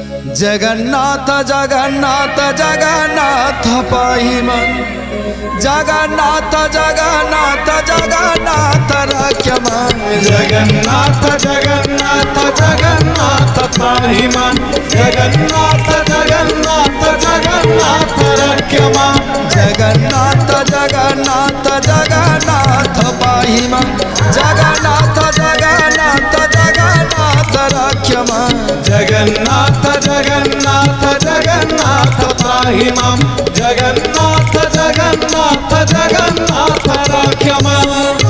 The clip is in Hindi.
जगन्नाथ जगन्नाथ जगन्नाथ पाहि मां जगन्नाथ जगन्नाथ जगन्नाथ रक्ष मां जगन्नाथ जगन्नाथ जगन्नाथ पाहि मां जगन्नाथ जगन्नाथ जगन्नाथ रक्ष मां जगन्नाथ जगन्नाथ जगन्नाथ पाहि मां जगन्नाथ जगन्नाथ जगन्नाथ रक्ष मां जगन्नाथ जगन्नाथ जगन्नाथ पाहि मां जगन्नाथ जगन्नाथ जगन्नाथ रक्ष मां।